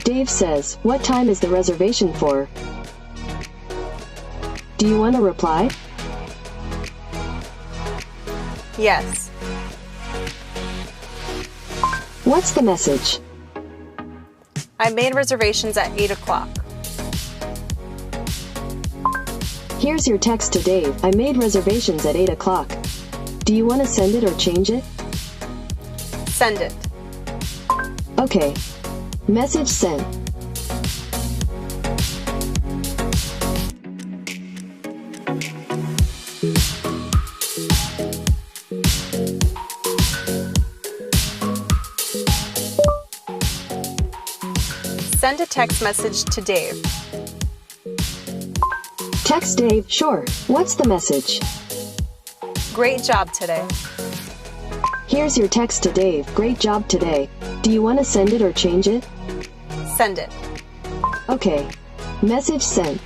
Dave says, "What time is the reservation for?" Do you want to reply? Yes. What's the message? I made reservations at 8 o'clock. Here's your text to Dave. I made reservations at 8 o'clock. Do you want to send it or change it? Send it. Okay. Message sent. Send a text message to Dave. Text Dave, sure. What's the message? Great job today. Here's your text to Dave. Great job today. Do you want to send it or change it? Send it. Okay. Message sent.